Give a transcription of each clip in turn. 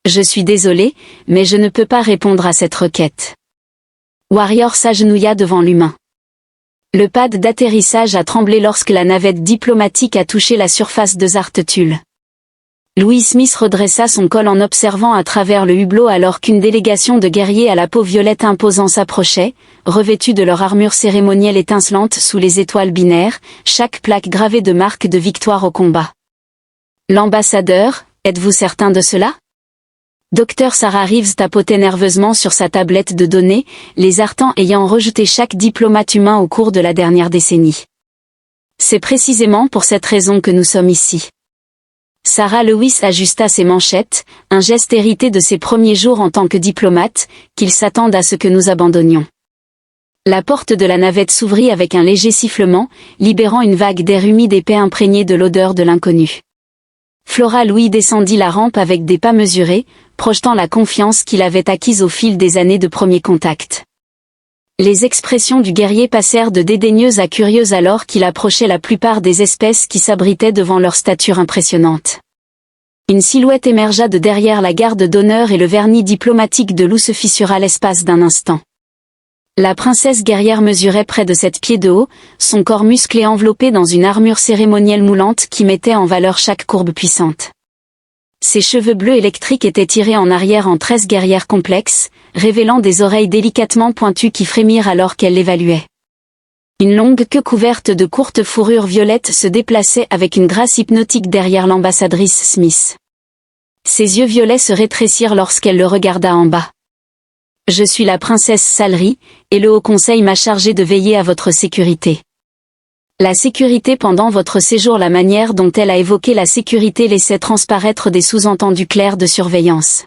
Je suis désolé, mais je ne peux pas répondre à cette requête. Warrior s'agenouilla devant l'humain. Le pad d'atterrissage a tremblé lorsque la navette diplomatique a touché la surface de Zartetul. Louis Smith redressa son col en observant à travers le hublot alors qu'une délégation de guerriers à la peau violette imposant s'approchait, revêtus de leur armure cérémonielle étincelante sous les étoiles binaires, chaque plaque gravée de marques de victoire au combat. L'ambassadeur, êtes-vous certain de cela? Dr Sarah Reeves tapotait nerveusement sur sa tablette de données, les Artans ayant rejeté chaque diplomate humain au cours de la dernière décennie. C'est précisément pour cette raison que nous sommes ici. Sarah Lewis ajusta ses manchettes, un geste hérité de ses premiers jours en tant que diplomate, qu'ils s'attendent à ce que nous abandonnions. La porte de la navette s'ouvrit avec un léger sifflement, libérant une vague d'air humide épais imprégné de l'odeur de l'inconnu. Flora Louis descendit la rampe avec des pas mesurés, projetant la confiance qu'il avait acquise au fil des années de premier contact. Les expressions du guerrier passèrent de dédaigneuses à curieuses alors qu'il approchait la plupart des espèces qui s'abritaient devant leur stature impressionnante. Une silhouette émergea de derrière la garde d'honneur et le vernis diplomatique de loup se fissura l'espace d'un instant. La princesse guerrière mesurait près de 7 pieds de haut, son corps musclé enveloppé dans une armure cérémonielle moulante qui mettait en valeur chaque courbe puissante. Ses cheveux bleus électriques étaient tirés en arrière en tresses guerrières complexes, révélant des oreilles délicatement pointues qui frémirent alors qu'elle l'évaluait. Une longue queue couverte de courtes fourrures violettes se déplaçait avec une grâce hypnotique derrière l'ambassadrice Smith. Ses yeux violets se rétrécirent lorsqu'elle le regarda en bas. « Je suis la princesse Salry, et le Haut Conseil m'a chargé de veiller à votre sécurité. » La sécurité pendant votre séjour. La manière dont elle a évoqué la sécurité laissait transparaître des sous-entendus clairs de surveillance.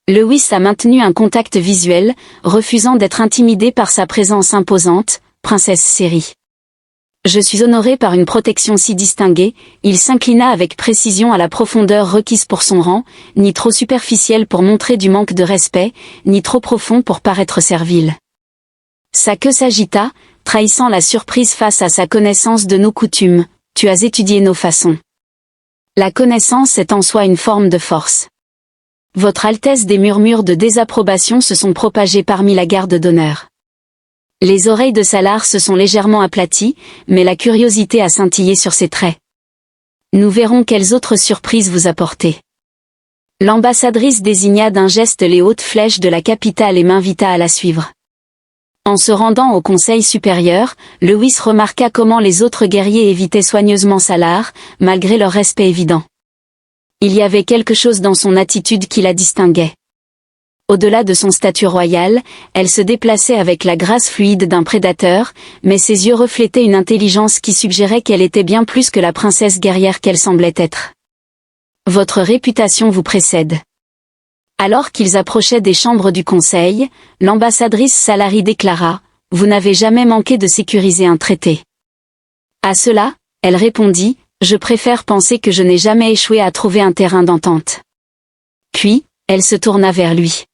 Lewis a maintenu un contact visuel, refusant d'être intimidé par sa présence imposante, princesse Seri. Je suis honoré par une protection si distinguée. Il s'inclina avec précision à la profondeur requise pour son rang, ni trop superficielle pour montrer du manque de respect, ni trop profond pour paraître servile. Sa queue s'agita, trahissant la surprise face à sa connaissance de nos coutumes. Tu as étudié nos façons. La connaissance est en soi une forme de force. Votre Altesse. Des murmures de désapprobation se sont propagés parmi la garde d'honneur. Les oreilles de Salar se sont légèrement aplaties, mais la curiosité a scintillé sur ses traits. Nous verrons quelles autres surprises vous apportez. L'ambassadrice désigna d'un geste les hautes flèches de la capitale et m'invita à la suivre. En se rendant au conseil supérieur, Lewis remarqua comment les autres guerriers évitaient soigneusement Salar, malgré leur respect évident. Il y avait quelque chose dans son attitude qui la distinguait. Au-delà de son statut royal, elle se déplaçait avec la grâce fluide d'un prédateur, mais ses yeux reflétaient une intelligence qui suggérait qu'elle était bien plus que la princesse guerrière qu'elle semblait être. Votre réputation vous précède. Alors qu'ils approchaient des chambres du conseil, l'ambassadrice Salary déclara « Vous n'avez jamais manqué de sécuriser un traité. » À cela, elle répondit « Je préfère penser que je n'ai jamais échoué à trouver un terrain d'entente. » Puis, elle se tourna vers lui.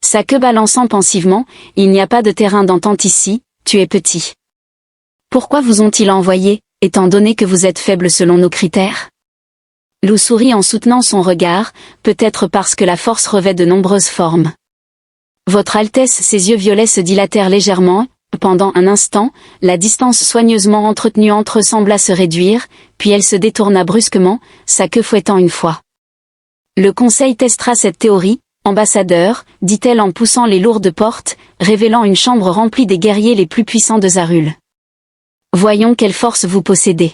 Sa queue balançant pensivement, « Il n'y a pas de terrain d'entente ici, tu es petit. » Pourquoi vous ont-ils envoyé, étant donné que vous êtes faible selon nos critères? Lou sourit en soutenant son regard, peut-être parce que la force revêt de nombreuses formes. Votre Altesse. Ses yeux violets se dilatèrent légèrement, pendant un instant, la distance soigneusement entretenue entre eux sembla se réduire, puis elle se détourna brusquement, sa queue fouettant une fois. Le conseil testera cette théorie, ambassadeur, dit-elle en poussant les lourdes portes, révélant une chambre remplie des guerriers les plus puissants de Zarul. Voyons quelle force vous possédez.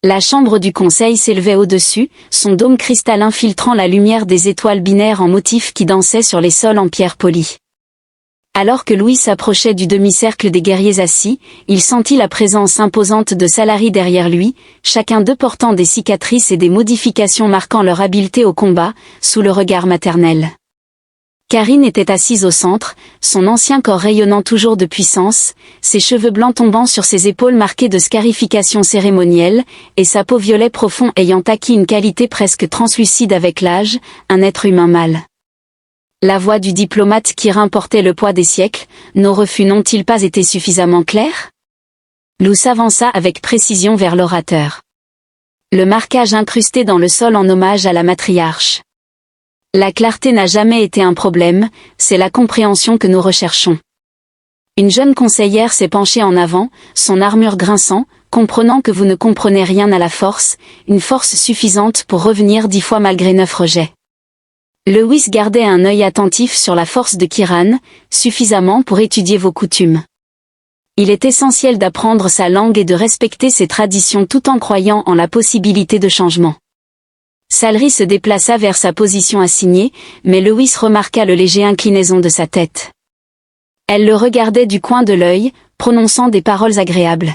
La chambre du conseil s'élevait au-dessus, son dôme cristallin filtrant la lumière des étoiles binaires en motifs qui dansaient sur les sols en pierre polie. Alors que Louis s'approchait du demi-cercle des guerriers assis, il sentit la présence imposante de Salary derrière lui, chacun d'eux portant des cicatrices et des modifications marquant leur habileté au combat, sous le regard maternel. Karine était assise au centre, son ancien corps rayonnant toujours de puissance, ses cheveux blancs tombant sur ses épaules marquées de scarifications cérémonielles, et sa peau violet profond ayant acquis une qualité presque translucide avec l'âge, un être humain mâle. La voix du diplomate Kirin portait le poids des siècles, nos refus n'ont-ils pas été suffisamment clairs? Lou s'avança avec précision vers l'orateur. Le marquage incrusté dans le sol en hommage à la matriarche. La clarté n'a jamais été un problème, c'est la compréhension que nous recherchons. Une jeune conseillère s'est penchée en avant, son armure grinçant, comprenant que vous ne comprenez rien à la force, une force suffisante pour revenir 10 fois malgré 9 rejets. Lewis gardait un œil attentif sur la force de Kiran, suffisamment pour étudier vos coutumes. Il est essentiel d'apprendre sa langue et de respecter ses traditions tout en croyant en la possibilité de changement. Salri se déplaça vers sa position assignée, mais Lewis remarqua le léger inclinaison de sa tête. Elle le regardait du coin de l'œil, prononçant des paroles agréables.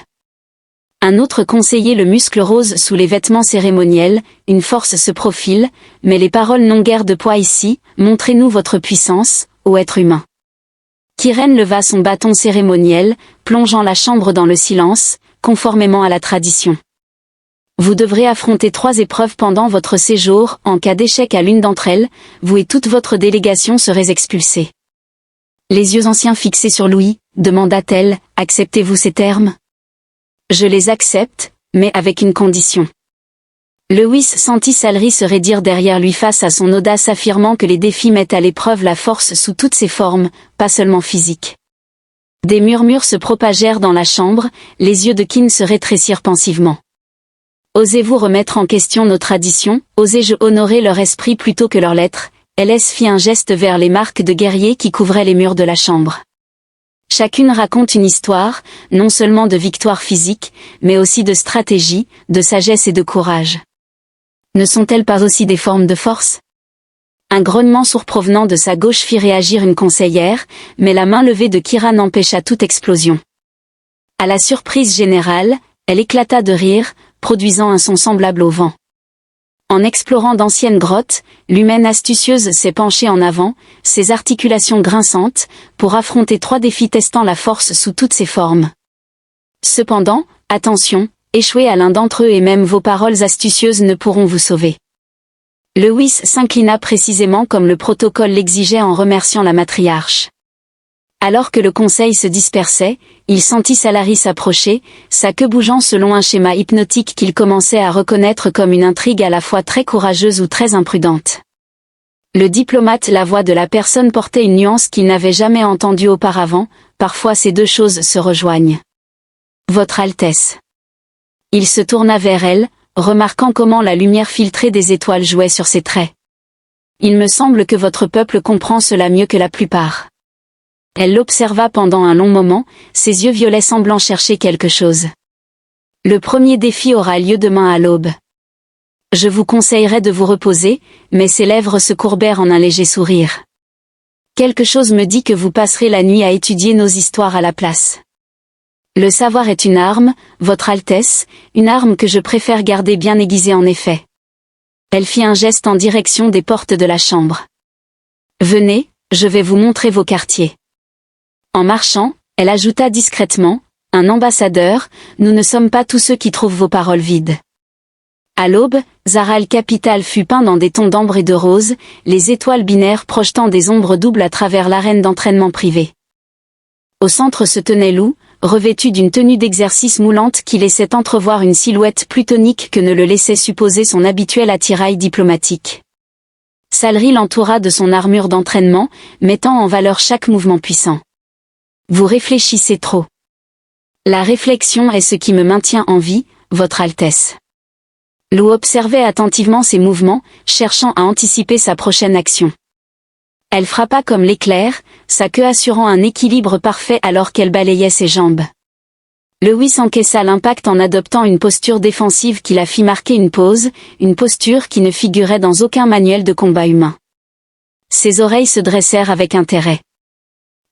Un autre conseiller le muscle rose sous les vêtements cérémoniels, une force se profile, mais les paroles n'ont guère de poids ici, montrez-nous votre puissance, ô être humain. Kiran leva son bâton cérémoniel, plongeant la chambre dans le silence, conformément à la tradition. Vous devrez affronter 3 épreuves pendant votre séjour, en cas d'échec à l'une d'entre elles, vous et toute votre délégation serez expulsés. Les yeux anciens fixés sur Louis, demanda-t-elle, acceptez-vous ces termes? Je les accepte, mais avec une condition. Lewis sentit Salri se raidir derrière lui face à son audace affirmant que les défis mettent à l'épreuve la force sous toutes ses formes, pas seulement physique. Des murmures se propagèrent dans la chambre, les yeux de Kin se rétrécirent pensivement. Osez-vous remettre en question nos traditions, osez-je honorer leur esprit plutôt que leurs lettres? LS fit un geste vers les marques de guerriers qui couvraient les murs de la chambre. Chacune raconte une histoire, non seulement de victoire physique, mais aussi de stratégie, de sagesse et de courage. Ne sont-elles pas aussi des formes de force? Un grognement sourd provenant de sa gauche fit réagir une conseillère, mais la main levée de Kiran empêcha toute explosion. À la surprise générale, elle éclata de rire, produisant un son semblable au vent. En explorant d'anciennes grottes, l'humaine astucieuse s'est penchée en avant, ses articulations grinçantes, pour affronter 3 défis testant la force sous toutes ses formes. Cependant, attention, échouez à l'un d'entre eux et même vos paroles astucieuses ne pourront vous sauver. Lewis s'inclina précisément comme le protocole l'exigeait en remerciant la matriarche. Alors que le conseil se dispersait, il sentit Salari s'approcher, sa queue bougeant selon un schéma hypnotique qu'il commençait à reconnaître comme une intrigue à la fois très courageuse ou très imprudente. Le diplomate, la voix de la personne portait une nuance qu'il n'avait jamais entendue auparavant, parfois ces 2 choses se rejoignent. Votre Altesse. Il se tourna vers elle, remarquant comment la lumière filtrée des étoiles jouait sur ses traits. Il me semble que votre peuple comprend cela mieux que la plupart. Elle l'observa pendant un long moment, ses yeux violets semblant chercher quelque chose. Le premier défi aura lieu demain à l'aube. Je vous conseillerais de vous reposer, mais ses lèvres se courbèrent en un léger sourire. Quelque chose me dit que vous passerez la nuit à étudier nos histoires à la place. Le savoir est une arme, Votre Altesse, une arme que je préfère garder bien aiguisée en effet. Elle fit un geste en direction des portes de la chambre. Venez, je vais vous montrer vos quartiers. En marchant, elle ajouta discrètement, un ambassadeur, nous ne sommes pas tous ceux qui trouvent vos paroles vides. À l'aube, Zaral Capital fut peint dans des tons d'ambre et de rose, les étoiles binaires projetant des ombres doubles à travers l'arène d'entraînement privé. Au centre se tenait Lou, revêtu d'une tenue d'exercice moulante qui laissait entrevoir une silhouette plus tonique que ne le laissait supposer son habituel attirail diplomatique. Salri l'entoura de son armure d'entraînement, mettant en valeur chaque mouvement puissant. Vous réfléchissez trop. La réflexion est ce qui me maintient en vie, Votre Altesse. Lou observait attentivement ses mouvements, cherchant à anticiper sa prochaine action. Elle frappa comme l'éclair, sa queue assurant un équilibre parfait alors qu'elle balayait ses jambes. Lewis encaissa l'impact en adoptant une posture défensive qui la fit marquer une pause, une posture qui ne figurait dans aucun manuel de combat humain. Ses oreilles se dressèrent avec intérêt.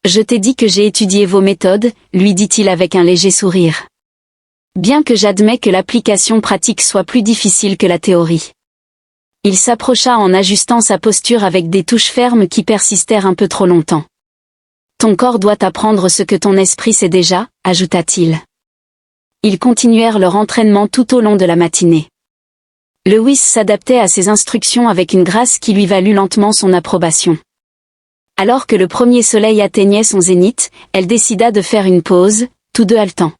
Je t'ai dit que j'ai étudié vos méthodes, lui dit-il avec un léger sourire. Bien que j'admets que l'application pratique soit plus difficile que la théorie. Il s'approcha en ajustant sa posture avec des touches fermes qui persistèrent un peu trop longtemps. Ton corps doit apprendre ce que ton esprit sait déjà, ajouta-t-il. Ils continuèrent leur entraînement tout au long de la matinée. Lewis s'adaptait à ses instructions avec une grâce qui lui valut lentement son approbation. Alors que le premier soleil atteignait son zénith, elle décida de faire une pause, tous deux haletants.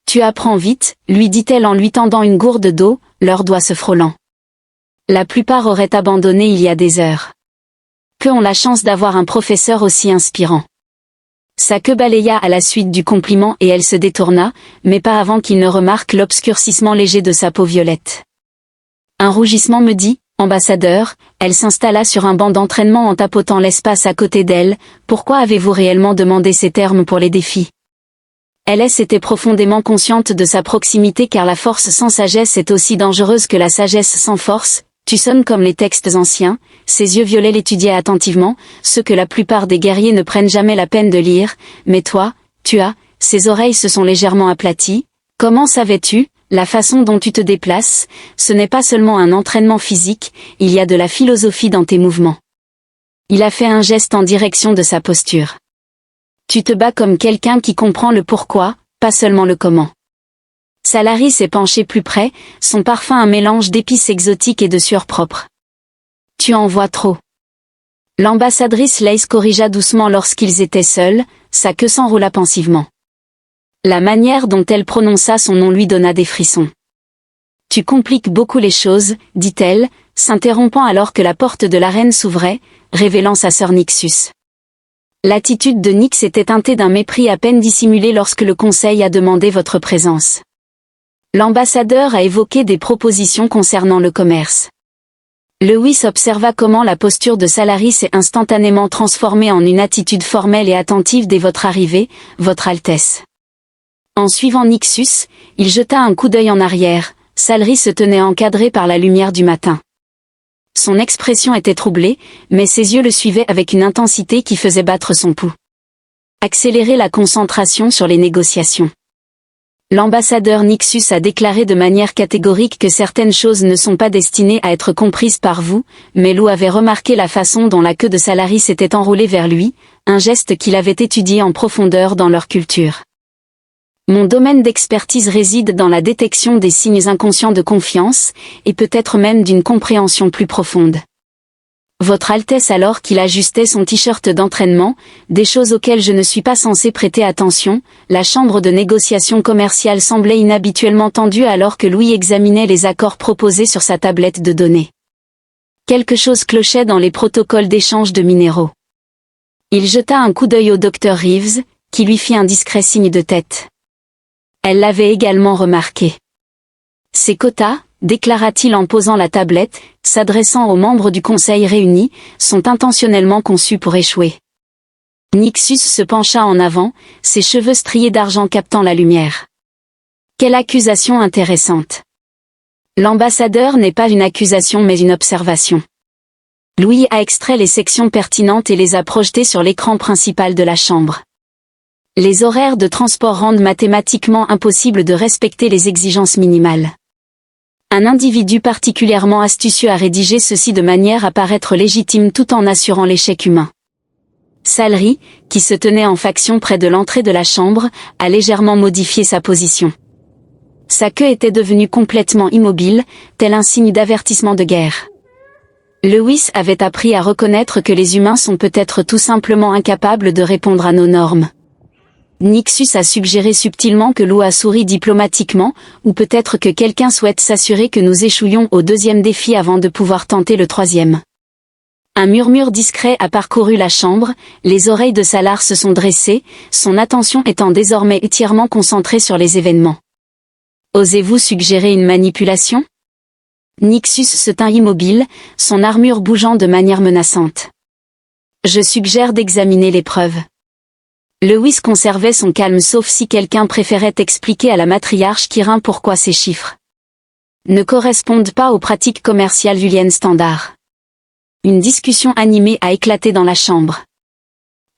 Tu apprends vite, lui dit-elle en lui tendant une gourde d'eau, leurs doigts se frôlant. La plupart auraient abandonné il y a des heures. que ont la chance d'avoir un professeur aussi inspirant. Sa queue balaya à la suite du compliment et elle se détourna, mais pas avant qu'il ne remarque l'obscurcissement léger de sa peau violette. Un rougissement me dit, ambassadeur, elle s'installa sur un banc d'entraînement en tapotant l'espace à côté d'elle, pourquoi avez-vous réellement demandé ces termes pour les défis? Ls était profondément consciente de sa proximité car la force sans sagesse est aussi dangereuse que la sagesse sans force. Tu sonnes comme les textes anciens, ses yeux violets l'étudiaient attentivement, ceux que la plupart des guerriers ne prennent jamais la peine de lire, mais toi, ses oreilles se sont légèrement aplaties. Comment savais-tu, la façon dont tu te déplaces, ce n'est pas seulement un entraînement physique, il y a de la philosophie dans tes mouvements. Il a fait un geste en direction de sa posture. Tu te bats comme quelqu'un qui comprend le pourquoi, pas seulement le comment. Salary s'est penché plus près, son parfum un mélange d'épices exotiques et de sueur propre. Tu en vois trop. L'ambassadrice Lace corrigea doucement lorsqu'ils étaient seuls, sa queue s'enroula pensivement. La manière dont elle prononça son nom lui donna des frissons. Tu compliques beaucoup les choses, dit-elle, s'interrompant alors que la porte de l'arène s'ouvrait, révélant sa sœur Nixus. L'attitude de Nyx était teintée d'un mépris à peine dissimulé lorsque le conseil a demandé votre présence. L'ambassadeur a évoqué des propositions concernant le commerce. Lewis observa comment la posture de Salary s'est instantanément transformée en une attitude formelle et attentive dès votre arrivée, votre Altesse. En suivant Nixus, il jeta un coup d'œil en arrière, Salary se tenait encadré par la lumière du matin. Son expression était troublée, mais ses yeux le suivaient avec une intensité qui faisait battre son pouls. Accélérer la concentration sur les négociations. L'ambassadeur Nixus a déclaré de manière catégorique que certaines choses ne sont pas destinées à être comprises par vous, mais Lou avait remarqué la façon dont la queue de Salary s'était enroulée vers lui, un geste qu'il avait étudié en profondeur dans leur culture. Mon domaine d'expertise réside dans la détection des signes inconscients de confiance, et peut-être même d'une compréhension plus profonde. Votre Altesse alors qu'il ajustait son t-shirt d'entraînement, des choses auxquelles je ne suis pas censé prêter attention, la chambre de négociation commerciale semblait inhabituellement tendue alors que Louis examinait les accords proposés sur sa tablette de données. Quelque chose clochait dans les protocoles d'échange de minéraux. Il jeta un coup d'œil au docteur Reeves, qui lui fit un discret signe de tête. Elle l'avait également remarqué. Ces quotas, déclara-t-il en posant la tablette, s'adressant aux membres du conseil réunis, sont intentionnellement conçus pour échouer. Nixus se pencha en avant, ses cheveux striés d'argent captant la lumière. Quelle accusation intéressante. L'ambassadeur n'est pas une accusation mais une observation. Louis a extrait les sections pertinentes et les a projetées sur l'écran principal de la chambre. Les horaires de transport rendent mathématiquement impossible de respecter les exigences minimales. Un individu particulièrement astucieux a rédigé ceci de manière à paraître légitime tout en assurant l'échec humain. Salary, qui se tenait en faction près de l'entrée de la chambre, a légèrement modifié sa position. Sa queue était devenue complètement immobile, tel un signe d'avertissement de guerre. Lewis avait appris à reconnaître que les humains sont peut-être tout simplement incapables de répondre à nos normes. Nixus a suggéré subtilement que Lou a souri diplomatiquement, ou peut-être que quelqu'un souhaite s'assurer que nous échouions au deuxième défi avant de pouvoir tenter le troisième. Un murmure discret a parcouru la chambre, les oreilles de Salar se sont dressées, son attention étant désormais entièrement concentrée sur les événements. Osez-vous suggérer une manipulation? Nixus se tint immobile, son armure bougeant de manière menaçante. Je suggère d'examiner les preuves. Lewis conservait son calme sauf si quelqu'un préférait expliquer à la matriarche Kirin pourquoi ces chiffres ne correspondent pas aux pratiques commerciales juliennes standards. Une discussion animée a éclaté dans la chambre.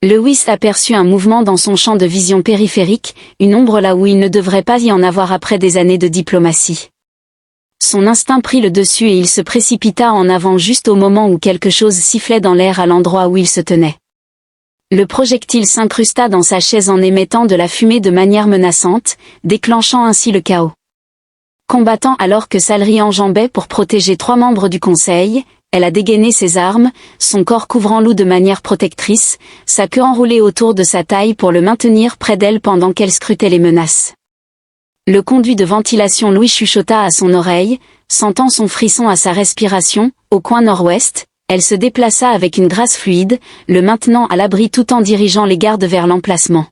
Lewis aperçut un mouvement dans son champ de vision périphérique, une ombre là où il ne devrait pas y en avoir après des années de diplomatie. Son instinct prit le dessus et il se précipita en avant juste au moment où quelque chose sifflait dans l'air à l'endroit où il se tenait. Le projectile s'incrusta dans sa chaise en émettant de la fumée de manière menaçante, déclenchant ainsi le chaos. Combattant alors que Salary enjambait pour protéger 3 membres du conseil, elle a dégainé ses armes, son corps couvrant Lou de manière protectrice, sa queue enroulée autour de sa taille pour le maintenir près d'elle pendant qu'elle scrutait les menaces. Le conduit de ventilation Louis chuchota à son oreille, sentant son frisson à sa respiration, au coin nord-ouest, Elle se déplaça avec une grâce fluide, le maintenant à l'abri tout en dirigeant les gardes vers l'emplacement.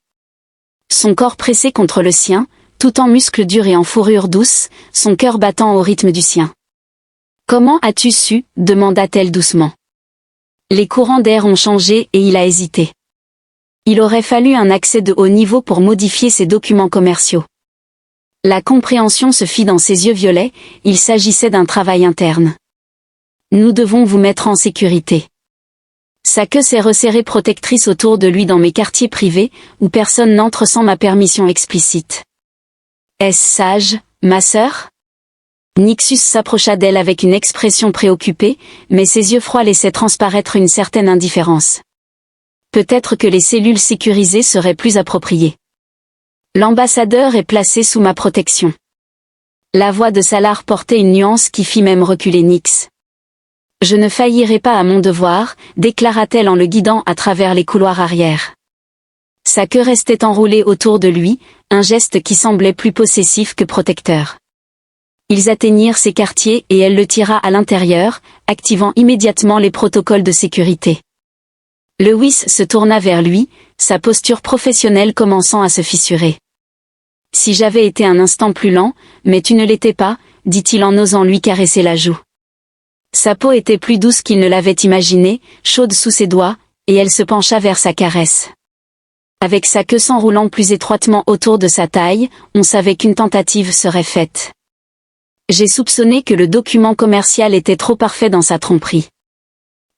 Son corps pressé contre le sien, tout en muscles durs et en fourrure douce, son cœur battant au rythme du sien. « Comment as-tu su ?» demanda-t-elle doucement. Les courants d'air ont changé et il a hésité. Il aurait fallu un accès de haut niveau pour modifier ses documents commerciaux. La compréhension se fit dans ses yeux violets, il s'agissait d'un travail interne. Nous devons vous mettre en sécurité. Sa queue s'est resserrée protectrice autour de lui dans mes quartiers privés, où personne n'entre sans ma permission explicite. Est-ce sage, ma sœur ? Nixus s'approcha d'elle avec une expression préoccupée, mais ses yeux froids laissaient transparaître une certaine indifférence. Peut-être que les cellules sécurisées seraient plus appropriées. L'ambassadeur est placé sous ma protection. La voix de Salar portait une nuance qui fit même reculer Nyx. Je ne faillirai pas à mon devoir, déclara-t-elle en le guidant à travers les couloirs arrière. Sa queue restait enroulée autour de lui, un geste qui semblait plus possessif que protecteur. Ils atteignirent ses quartiers et elle le tira à l'intérieur, activant immédiatement les protocoles de sécurité. Lewis se tourna vers lui, sa posture professionnelle commençant à se fissurer. « Si j'avais été un instant plus lent, mais tu ne l'étais pas, » dit-il en osant lui caresser la joue. Sa peau était plus douce qu'il ne l'avait imaginé, chaude sous ses doigts, et elle se pencha vers sa caresse. Avec sa queue s'enroulant plus étroitement autour de sa taille, on savait qu'une tentative serait faite. J'ai soupçonné que le document commercial était trop parfait dans sa tromperie.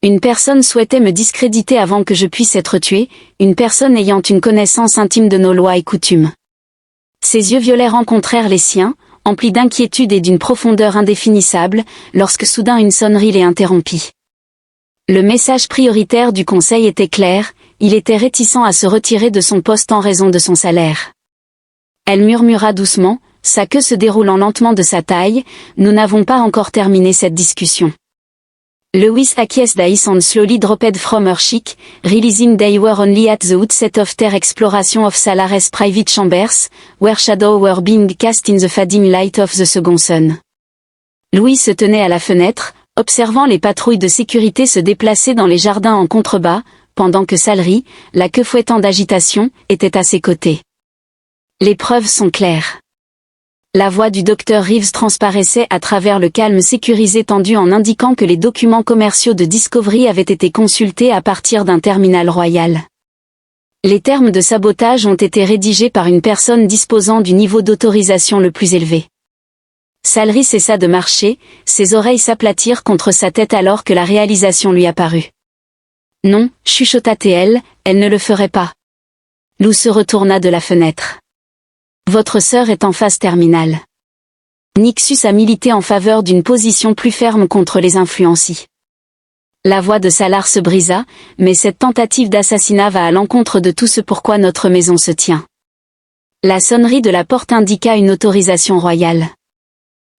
Une personne souhaitait me discréditer avant que je puisse être tué, une personne ayant une connaissance intime de nos lois et coutumes. Ses yeux violets rencontrèrent les siens, emplis d'inquiétude et d'une profondeur indéfinissable, lorsque soudain une sonnerie les interrompit. Le message prioritaire du conseil était clair, il était réticent à se retirer de son poste en raison de son salaire. Elle murmura doucement, sa queue se déroulant lentement de sa taille, « Nous n'avons pas encore terminé cette discussion. » Lewis acquiesced and slowly dropped from her cheek, realizing they were only at the outset of their exploration of Salar's private chambers, where shadows were being cast in the fading light of the second sun. Louis se tenait à la fenêtre, observant les patrouilles de sécurité se déplacer dans les jardins en contrebas, pendant que Salary, la queue fouettant d'agitation, était à ses côtés. Les preuves sont claires. La voix du docteur Reeves transparaissait à travers le calme sécurisé tendu en indiquant que les documents commerciaux de Discovery avaient été consultés à partir d'un terminal royal. Les termes de sabotage ont été rédigés par une personne disposant du niveau d'autorisation le plus élevé. Salary cessa de marcher, ses oreilles s'aplatirent contre sa tête alors que la réalisation lui apparut. Non, chuchota-t-elle, elle ne le ferait pas. Lou se retourna de la fenêtre. Votre sœur est en phase terminale. Nixus a milité en faveur d'une position plus ferme contre les influencis. La voix de Salar se brisa, mais cette tentative d'assassinat va à l'encontre de tout ce pourquoi notre maison se tient. La sonnerie de la porte indiqua une autorisation royale.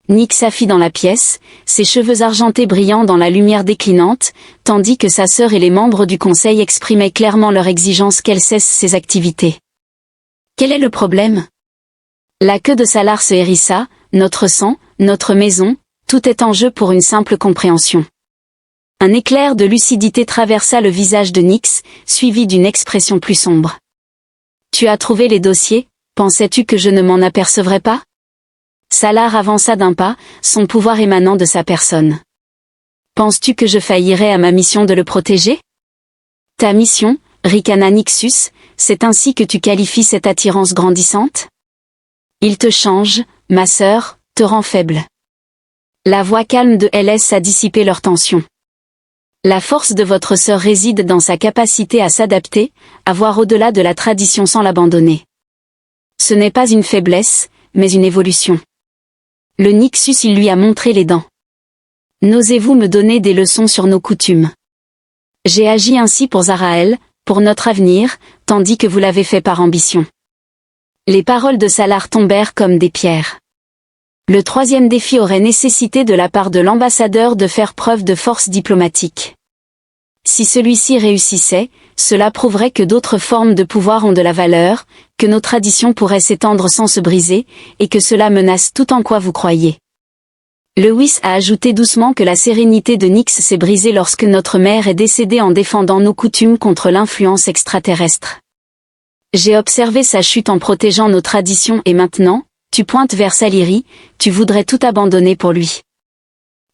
Nyx s'affit dans la pièce, ses cheveux argentés brillant dans la lumière déclinante, tandis que sa sœur et les membres du conseil exprimaient clairement leur exigence qu'elle cesse ses activités. Quel est le problème ? La queue de Salar se hérissa, notre sang, notre maison, tout est en jeu pour une simple compréhension. Un éclair de lucidité traversa le visage de Nyx, suivi d'une expression plus sombre. Tu as trouvé les dossiers, pensais-tu que je ne m'en apercevrais pas ? Salar avança d'un pas, son pouvoir émanant de sa personne. Penses-tu que je faillirais à ma mission de le protéger ? Ta mission, ricana Nixus, c'est ainsi que tu qualifies cette attirance grandissante ? Il te change, ma sœur, te rend faible. La voix calme de LS a dissipé leur tension. La force de votre sœur réside dans sa capacité à s'adapter, à voir au-delà de la tradition sans l'abandonner. Ce n'est pas une faiblesse, mais une évolution. Le Nixus il lui a montré les dents. N'osez-vous me donner des leçons sur nos coutumes ? J'ai agi ainsi pour Zarael, pour notre avenir, tandis que vous l'avez fait par ambition. Les paroles de Salar tombèrent comme des pierres. Le troisième défi aurait nécessité de la part de l'ambassadeur de faire preuve de force diplomatique. Si celui-ci réussissait, cela prouverait que d'autres formes de pouvoir ont de la valeur, que nos traditions pourraient s'étendre sans se briser, et que cela menace tout en quoi vous croyez. Lewis a ajouté doucement que la sérénité de Nyx s'est brisée lorsque notre mère est décédée en défendant nos coutumes contre l'influence extraterrestre. J'ai observé sa chute en protégeant nos traditions et maintenant, tu pointes vers Saliri, tu voudrais tout abandonner pour lui.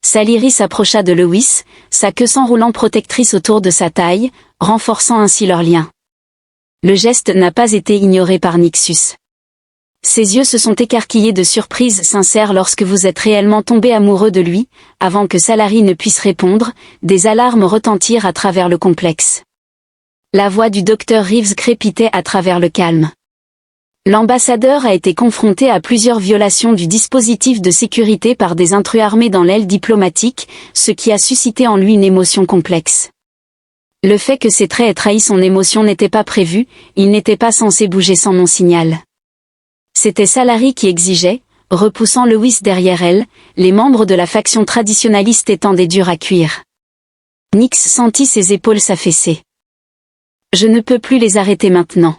Saliri s'approcha de Lewis, sa queue s'enroulant protectrice autour de sa taille, renforçant ainsi leur lien. Le geste n'a pas été ignoré par Nixus. Ses yeux se sont écarquillés de surprise sincère lorsque vous êtes réellement tombé amoureux de lui. Avant que Salari ne puisse répondre, des alarmes retentirent à travers le complexe. La voix du docteur Reeves crépitait à travers le calme. L'ambassadeur a été confronté à plusieurs violations du dispositif de sécurité par des intrus armés dans l'aile diplomatique, ce qui a suscité en lui une émotion complexe. Le fait que ses traits aient trahi son émotion n'était pas prévu, il n'était pas censé bouger sans mon signal. C'était Salari qui exigeait, repoussant Lewis derrière elle, les membres de la faction traditionnaliste étant des durs à cuire. Nyx sentit ses épaules s'affaisser. Je ne peux plus les arrêter maintenant.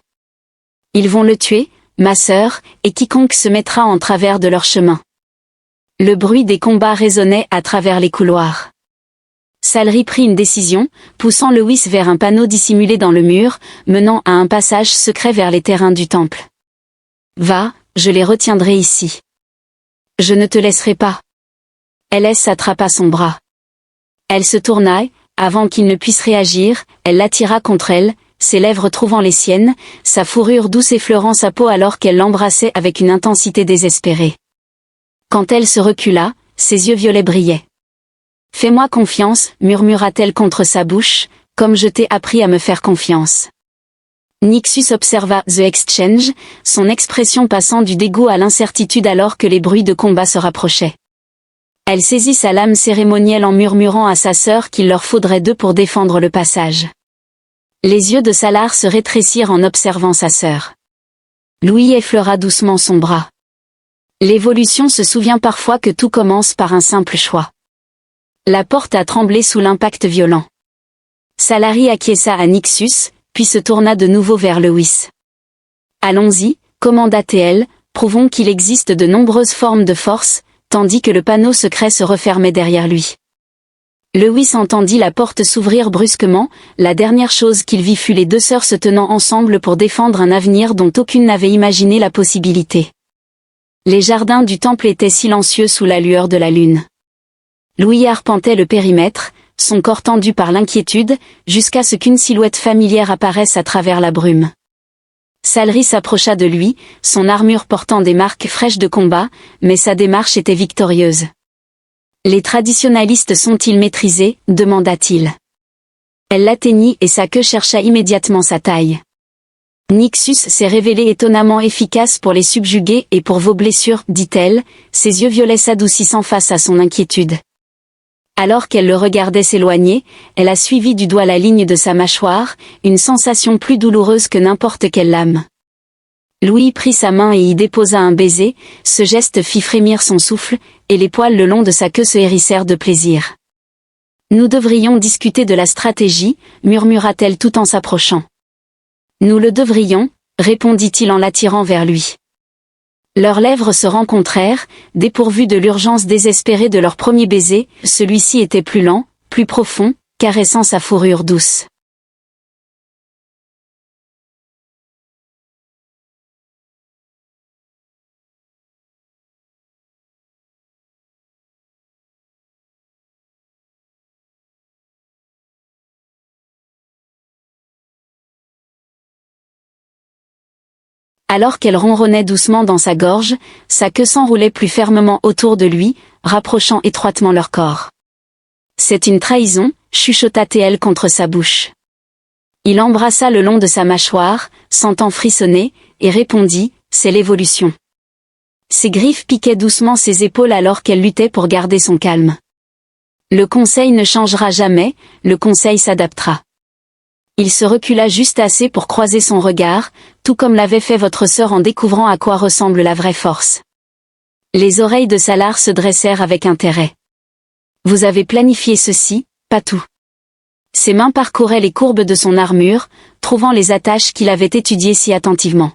Ils vont le tuer, ma sœur, et quiconque se mettra en travers de leur chemin. Le bruit des combats résonnait à travers les couloirs. Salari prit une décision, poussant Lewis vers un panneau dissimulé dans le mur, menant à un passage secret vers les terrains du temple. Va, je les retiendrai ici. Je ne te laisserai pas. Ls attrapa son bras. Elle se tourna, avant qu'il ne puisse réagir, elle l'attira contre elle, ses lèvres trouvant les siennes, sa fourrure douce effleurant sa peau alors qu'elle l'embrassait avec une intensité désespérée. Quand elle se recula, ses yeux violets brillaient. « Fais-moi confiance, murmura-t-elle contre sa bouche, comme je t'ai appris à me faire confiance. » Nixus observa The Exchange, son expression passant du dégoût à l'incertitude alors que les bruits de combat se rapprochaient. Elle saisit sa lame cérémonielle en murmurant à sa sœur qu'il leur faudrait deux pour défendre le passage. Les yeux de Salar se rétrécirent en observant sa sœur. Louis effleura doucement son bras. L'évolution se souvient parfois que tout commence par un simple choix. La porte a tremblé sous l'impact violent. Salari acquiesça à Nixus, puis se tourna de nouveau vers Lewis. « Allons-y, commanda-t-elle, prouvons qu'il existe de nombreuses formes de force, tandis que le panneau secret se refermait derrière lui. » Lewis entendit la porte s'ouvrir brusquement, la dernière chose qu'il vit fut les deux sœurs se tenant ensemble pour défendre un avenir dont aucune n'avait imaginé la possibilité. Les jardins du temple étaient silencieux sous la lueur de la lune. Louis arpentait le périmètre, son corps tendu par l'inquiétude, jusqu'à ce qu'une silhouette familière apparaisse à travers la brume. Salari s'approcha de lui, son armure portant des marques fraîches de combat, mais sa démarche était victorieuse. « Les traditionalistes sont-ils maîtrisés ?» demanda-t-il. Elle l'atteignit et sa queue chercha immédiatement sa taille. Nixus s'est révélé étonnamment efficace pour les subjuguer et pour vos blessures, dit-elle, ses yeux violets s'adoucissant face à son inquiétude. Alors qu'elle le regardait s'éloigner, elle a suivi du doigt la ligne de sa mâchoire, une sensation plus douloureuse que n'importe quelle lame. Louis prit sa main et y déposa un baiser, ce geste fit frémir son souffle, et les poils le long de sa queue se hérissèrent de plaisir. « Nous devrions discuter de la stratégie, murmura-t-elle tout en s'approchant. « Nous le devrions, répondit-il en l'attirant vers lui. Leurs lèvres se rencontrèrent, dépourvues de l'urgence désespérée de leur premier baiser, celui-ci était plus lent, plus profond, caressant sa fourrure douce. Alors qu'elle ronronnait doucement dans sa gorge, sa queue s'enroulait plus fermement autour de lui, rapprochant étroitement leur corps. « C'est une trahison », chuchota-t-elle contre sa bouche. Il embrassa le long de sa mâchoire, sentant frissonner, et répondit, « C'est l'évolution. » Ses griffes piquaient doucement ses épaules alors qu'elle luttait pour garder son calme. « Le conseil ne changera jamais, le conseil s'adaptera. » Il se recula juste assez pour croiser son regard, tout comme l'avait fait votre sœur en découvrant à quoi ressemble la vraie force. Les oreilles de Salar se dressèrent avec intérêt. Vous avez planifié ceci, pas tout. Ses mains parcouraient les courbes de son armure, trouvant les attaches qu'il avait étudiées si attentivement.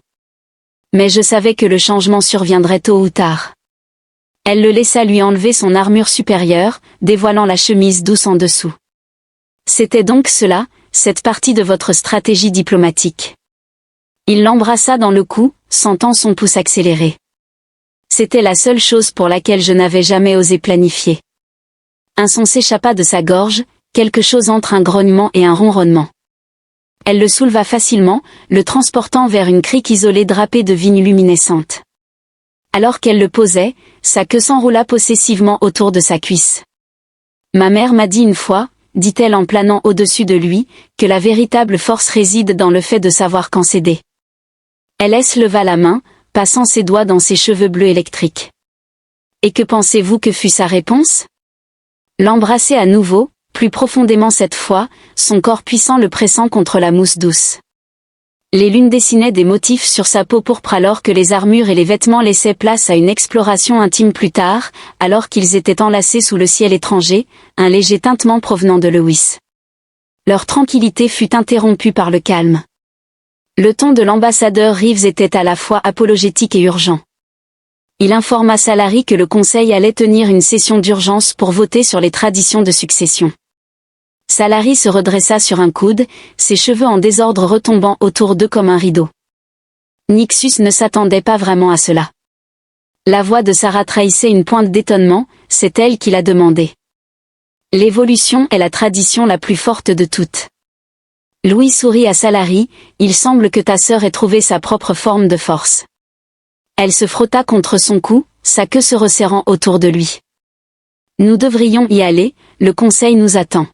Mais je savais que le changement surviendrait tôt ou tard. Elle le laissa lui enlever son armure supérieure, dévoilant la chemise douce en dessous. C'était donc cela, cette partie de votre stratégie diplomatique. Il l'embrassa dans le cou, sentant son pouce accélérer. C'était la seule chose pour laquelle je n'avais jamais osé planifier. Un son s'échappa de sa gorge, quelque chose entre un grognement et un ronronnement. Elle le souleva facilement, le transportant vers une crique isolée drapée de vigne luminescente. Alors qu'elle le posait, sa queue s'enroula possessivement autour de sa cuisse. Ma mère m'a dit une fois, dit-elle en planant au-dessus de lui, que la véritable force réside dans le fait de savoir quand céder. L.S. leva la main, passant ses doigts dans ses cheveux bleus électriques. Et que pensez-vous que fut sa réponse? L'embrasser à nouveau, plus profondément cette fois, son corps puissant le pressant contre la mousse douce. Les lunes dessinaient des motifs sur sa peau pourpre alors que les armures et les vêtements laissaient place à une exploration intime plus tard, alors qu'ils étaient enlacés sous le ciel étranger, un léger tintement provenant de Lewis. Leur tranquillité fut interrompue par le calme. Le ton de l'ambassadeur Reeves était à la fois apologétique et urgent. Il informa Salary que le Conseil allait tenir une session d'urgence pour voter sur les traditions de succession. Salary se redressa sur un coude, ses cheveux en désordre retombant autour d'eux comme un rideau. Nixus ne s'attendait pas vraiment à cela. La voix de Sarah trahissait une pointe d'étonnement, c'est elle qui l'a demandé. L'évolution est la tradition la plus forte de toutes. Louis sourit à Salary, il semble que ta sœur ait trouvé sa propre forme de force. Elle se frotta contre son cou, sa queue se resserrant autour de lui. Nous devrions y aller, le Conseil nous attend.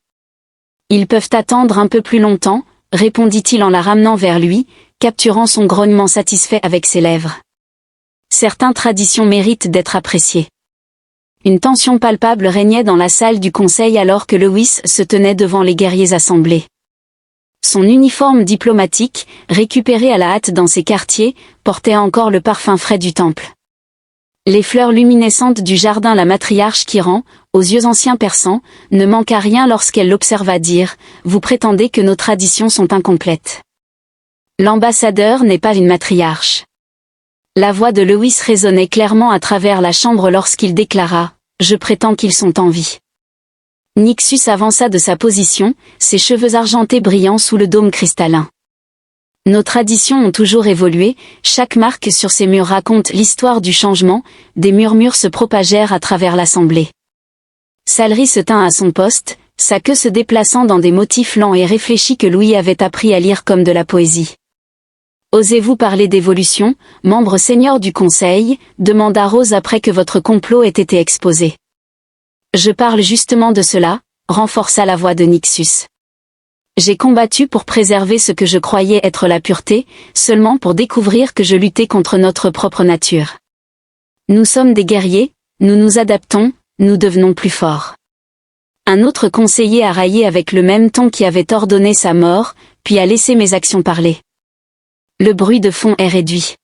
Ils peuvent attendre un peu plus longtemps, répondit-il en la ramenant vers lui, capturant son grognement satisfait avec ses lèvres. Certaines traditions méritent d'être appréciées. Une tension palpable régnait dans la salle du Conseil alors que Lewis se tenait devant les guerriers assemblés. Son uniforme diplomatique, récupéré à la hâte dans ses quartiers, portait encore le parfum frais du temple. Les fleurs luminescentes du jardin, la matriarche Kiran, aux yeux anciens perçants, ne manqua rien lorsqu'elle l'observa dire « Vous prétendez que nos traditions sont incomplètes. L'ambassadeur n'est pas une matriarche. » La voix de Lewis résonnait clairement à travers la chambre lorsqu'il déclara « Je prétends qu'ils sont en vie. » Nixus avança de sa position, ses cheveux argentés brillant sous le dôme cristallin. Nos traditions ont toujours évolué, chaque marque sur ces murs raconte l'histoire du changement, des murmures se propagèrent à travers l'assemblée. Salary se tint à son poste, sa queue se déplaçant dans des motifs lents et réfléchis que Louis avait appris à lire comme de la poésie. « Osez-vous parler d'évolution, membre senior du Conseil ?» demanda Rose après que votre complot ait été exposé. « Je parle justement de cela », renforça la voix de Nixus. J'ai combattu pour préserver ce que je croyais être la pureté, seulement pour découvrir que je luttais contre notre propre nature. Nous sommes des guerriers, nous nous adaptons, nous devenons plus forts. Un autre conseiller a raillé avec le même ton qui avait ordonné sa mort, puis a laissé mes actions parler. Le bruit de fond est réduit.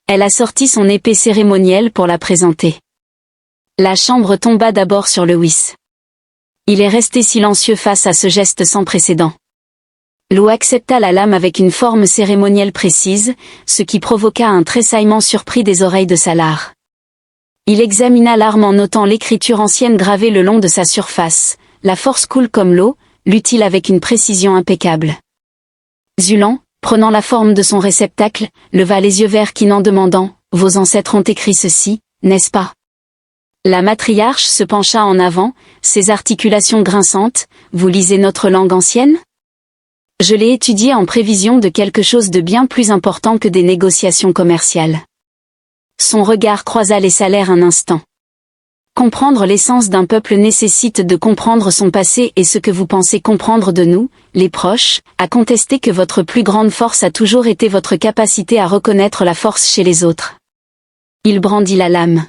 Elle a sorti son épée cérémonielle pour la présenter. La chambre tomba d'abord sur Lewis. Il est resté silencieux face à ce geste sans précédent. Lou accepta la lame avec une forme cérémonielle précise, ce qui provoqua un tressaillement surpris des oreilles de Salar. Il examina l'arme en notant l'écriture ancienne gravée le long de sa surface. La force coule comme l'eau, lut-il avec une précision impeccable. Zulan, prenant la forme de son réceptacle, leva les yeux verts en demandant « Vos ancêtres ont écrit ceci, n'est-ce pas ?» La matriarche se pencha en avant, ses articulations grinçantes. « Vous lisez notre langue ancienne ? » Je l'ai étudiée en prévision de quelque chose de bien plus important que des négociations commerciales. Son regard croisa les salaires un instant. Comprendre l'essence d'un peuple nécessite de comprendre son passé et ce que vous pensez comprendre de nous, les proches, à contester que votre plus grande force a toujours été votre capacité à reconnaître la force chez les autres. Il brandit la lame.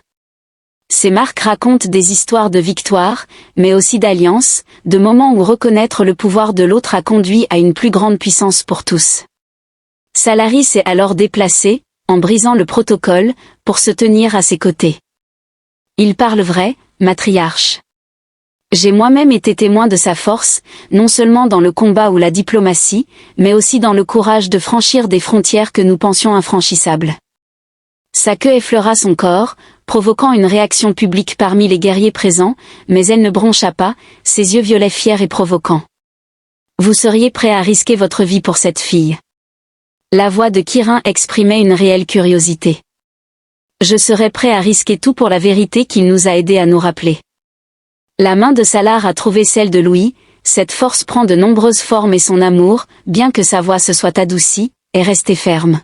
Ces marques racontent des histoires de victoire, mais aussi d'alliance, de moments où reconnaître le pouvoir de l'autre a conduit à une plus grande puissance pour tous. Salary s'est alors déplacé, en brisant le protocole, pour se tenir à ses côtés. Il parle vrai, matriarche. J'ai moi-même été témoin de sa force, non seulement dans le combat ou la diplomatie, mais aussi dans le courage de franchir des frontières que nous pensions infranchissables. Sa queue effleura son corps, provoquant une réaction publique parmi les guerriers présents, mais elle ne broncha pas, ses yeux violets fiers et provoquants. Vous seriez prêt à risquer votre vie pour cette fille? La voix de Kirin exprimait une réelle curiosité. Je serais prêt à risquer tout pour la vérité qu'il nous a aidés à nous rappeler. La main de Salar a trouvé celle de Louis, cette force prend de nombreuses formes et son amour, bien que sa voix se soit adoucie, est resté ferme.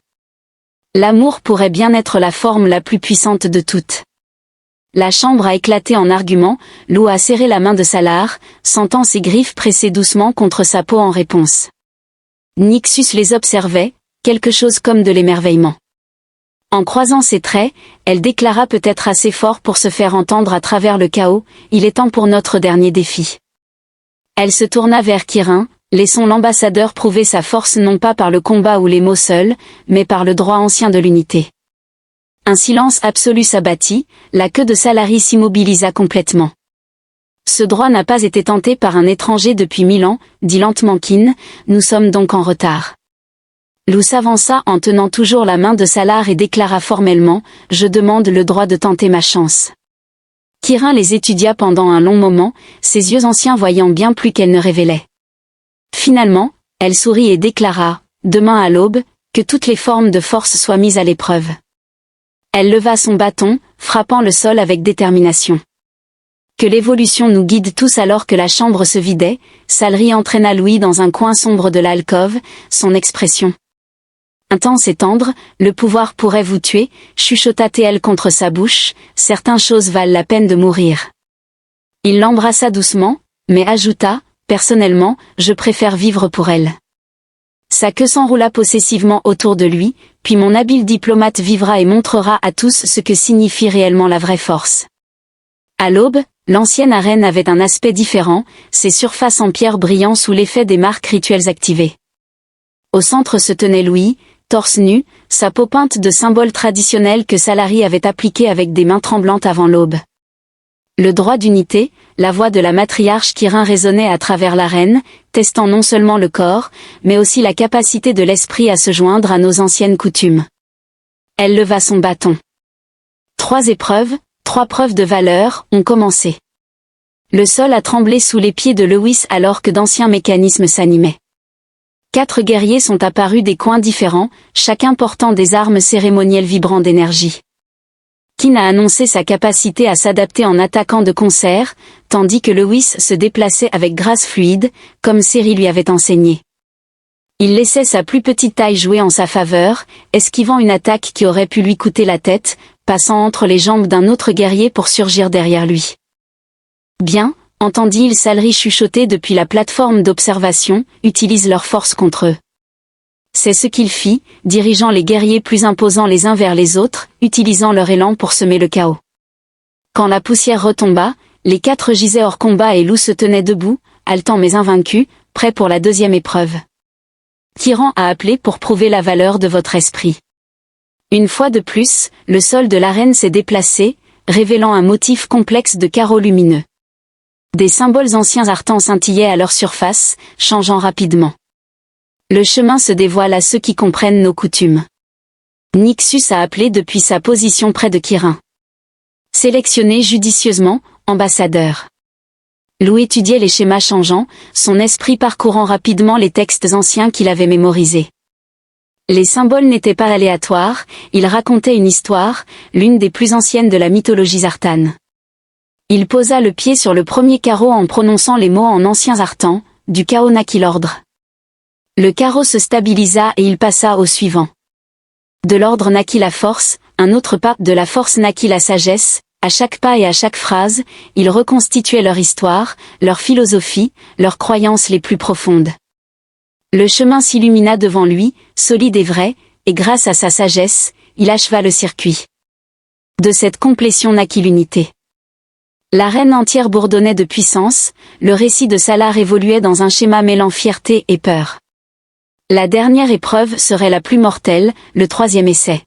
L'amour pourrait bien être la forme la plus puissante de toutes. La chambre a éclaté en arguments, Lou a serré la main de Salar, sentant ses griffes presser doucement contre sa peau en réponse. Nixus les observait, quelque chose comme de l'émerveillement. En croisant ses traits, elle déclara peut-être assez fort pour se faire entendre à travers le chaos, il est temps pour notre dernier défi. Elle se tourna vers Kirin, laissons l'ambassadeur prouver sa force non pas par le combat ou les mots seuls, mais par le droit ancien de l'unité. Un silence absolu s'abattit, la queue de Salari s'immobilisa complètement. Ce droit n'a pas été tenté par un étranger depuis 1000 ans, dit lentement Kin, nous sommes donc en retard. Lou s'avança en tenant toujours la main de Salar et déclara formellement, je demande le droit de tenter ma chance. Kirin les étudia pendant un long moment, ses yeux anciens voyant bien plus qu'elle ne révélait. Finalement, elle sourit et déclara, demain à l'aube, que toutes les formes de force soient mises à l'épreuve. Elle leva son bâton, frappant le sol avec détermination. Que l'évolution nous guide tous alors que la chambre se vidait, Salari entraîna Louis dans un coin sombre de l'alcôve, son expression intense et tendre, le pouvoir pourrait vous tuer, chuchota-t-elle contre sa bouche, certaines choses valent la peine de mourir. Il l'embrassa doucement, mais ajouta, personnellement, je préfère vivre pour elle. Sa queue s'enroula possessivement autour de lui, puis mon habile diplomate vivra et montrera à tous ce que signifie réellement la vraie force. À l'aube, l'ancienne arène avait un aspect différent, ses surfaces en pierre brillant sous l'effet des marques rituelles activées. Au centre se tenait Louis, torse nu, sa peau peinte de symboles traditionnels que Salari avait appliqués avec des mains tremblantes avant l'aube. Le droit d'unité, la voix de la matriarche Kirin résonnait à travers l'arène, testant non seulement le corps, mais aussi la capacité de l'esprit à se joindre à nos anciennes coutumes. Elle leva son bâton. 3 épreuves, 3 preuves de valeur, ont commencé. Le sol a tremblé sous les pieds de Lewis alors que d'anciens mécanismes s'animaient. 4 guerriers sont apparus des coins différents, chacun portant des armes cérémonielles vibrant d'énergie. Kin a annoncé sa capacité à s'adapter en attaquant de concert, tandis que Lewis se déplaçait avec grâce fluide, comme Seri lui avait enseigné. Il laissait sa plus petite taille jouer en sa faveur, esquivant une attaque qui aurait pu lui coûter la tête, passant entre les jambes d'un autre guerrier pour surgir derrière lui. Bien, entendit-il Salari chuchoter depuis la plateforme d'observation, utilise leur force contre eux. C'est ce qu'il fit, dirigeant les guerriers plus imposants les uns vers les autres, utilisant leur élan pour semer le chaos. Quand la poussière retomba, les 4 gisaient hors combat et Lou se tenait debout, haletant mais invaincu, prêt pour la 2e épreuve. Kiran a appelé pour prouver la valeur de votre esprit. Une fois de plus, le sol de l'arène s'est déplacé, révélant un motif complexe de carreaux lumineux. Des symboles anciens ardents scintillaient à leur surface, changeant rapidement. Le chemin se dévoile à ceux qui comprennent nos coutumes. Nixus a appelé depuis sa position près de Kirin. Sélectionnez judicieusement, ambassadeur. Lou étudiait les schémas changeants, son esprit parcourant rapidement les textes anciens qu'il avait mémorisés. Les symboles n'étaient pas aléatoires, ils racontaient une histoire, l'une des plus anciennes de la mythologie zartane. Il posa le pied sur le premier carreau en prononçant les mots en ancien zartan, du chaos naquit l'ordre. Le carreau se stabilisa et il passa au suivant. De l'ordre naquit la force, un autre pas, de la force naquit la sagesse, à chaque pas et à chaque phrase, ils reconstituaient leur histoire, leur philosophie, leurs croyances les plus profondes. Le chemin s'illumina devant lui, solide et vrai, et grâce à sa sagesse, il acheva le circuit. De cette complétion naquit l'unité. L'arène entière bourdonnait de puissance, le récit de Salar évoluait dans un schéma mêlant fierté et peur. La dernière épreuve serait la plus mortelle, le 3e essai.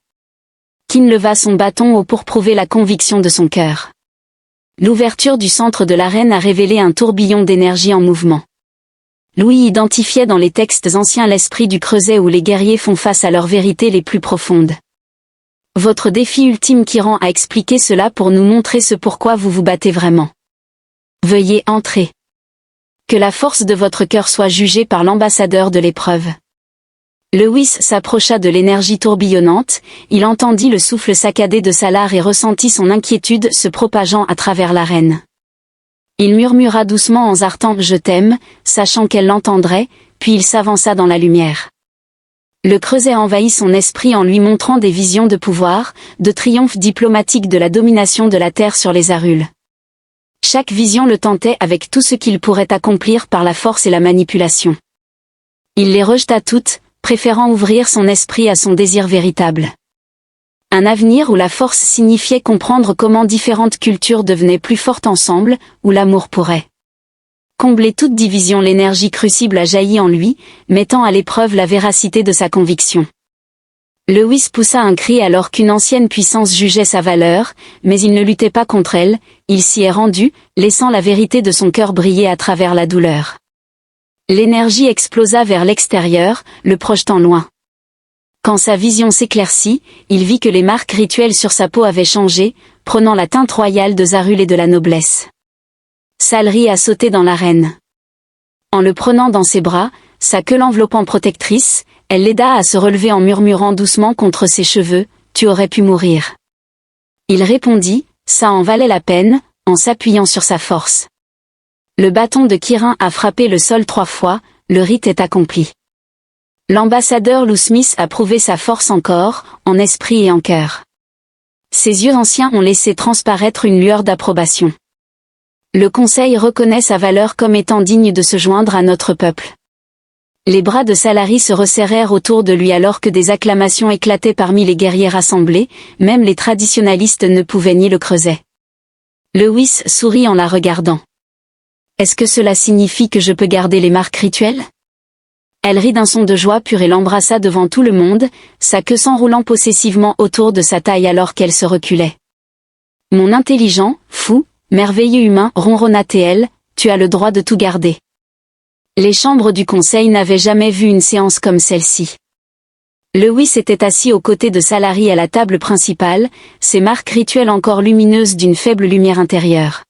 Kin leva son bâton haut pour prouver la conviction de son cœur. L'ouverture du centre de l'arène a révélé un tourbillon d'énergie en mouvement. Louis identifiait dans les textes anciens l'esprit du creuset où les guerriers font face à leurs vérités les plus profondes. Votre défi ultime Kiran a expliqué cela pour nous montrer ce pourquoi vous vous battez vraiment. Veuillez entrer. Que la force de votre cœur soit jugée par l'ambassadeur de l'épreuve. Lewis s'approcha de l'énergie tourbillonnante, il entendit le souffle saccadé de Salar et ressentit son inquiétude se propageant à travers l'arène. Il murmura doucement en zartan « Je t'aime », sachant qu'elle l'entendrait, puis il s'avança dans la lumière. Le creuset envahit son esprit en lui montrant des visions de pouvoir, de triomphe diplomatique de la domination de la terre sur les Aruls. Chaque vision le tentait avec tout ce qu'il pourrait accomplir par la force et la manipulation. Il les rejeta toutes, préférant ouvrir son esprit à son désir véritable. Un avenir où la force signifiait comprendre comment différentes cultures devenaient plus fortes ensemble, où l'amour pourrait combler toute division. L'énergie crucible a jailli en lui, mettant à l'épreuve la véracité de sa conviction. Lewis poussa un cri alors qu'une ancienne puissance jugeait sa valeur, mais il ne luttait pas contre elle, il s'y est rendu, laissant la vérité de son cœur briller à travers la douleur. L'énergie explosa vers l'extérieur, le projetant loin. Quand sa vision s'éclaircit, il vit que les marques rituelles sur sa peau avaient changé, prenant la teinte royale de Zarul et de la noblesse. Salri a sauté dans l'arène. En le prenant dans ses bras, sa queue l'enveloppant protectrice, elle l'aida à se relever en murmurant doucement contre ses cheveux, « Tu aurais pu mourir. » Il répondit, « Ça en valait la peine », en s'appuyant sur sa force. Le bâton de Kirin a frappé le sol 3 fois, le rite est accompli. L'ambassadeur Lou Smith a prouvé sa force en corps, en esprit et en cœur. Ses yeux anciens ont laissé transparaître une lueur d'approbation. Le Conseil reconnaît sa valeur comme étant digne de se joindre à notre peuple. Les bras de Salari se resserrèrent autour de lui alors que des acclamations éclataient parmi les guerriers rassemblés, même les traditionalistes ne pouvaient nier le creuset. Lewis sourit en la regardant. « Est-ce que cela signifie que je peux garder les marques rituelles ?» Elle rit d'un son de joie pure et l'embrassa devant tout le monde, sa queue s'enroulant possessivement autour de sa taille alors qu'elle se reculait. « Mon intelligent, fou, merveilleux humain, ronronna-t-elle, tu as le droit de tout garder. » Les chambres du conseil n'avaient jamais vu une séance comme celle-ci. Lewis était assis aux côtés de Salari à la table principale, ses marques rituelles encore lumineuses d'une faible lumière intérieure.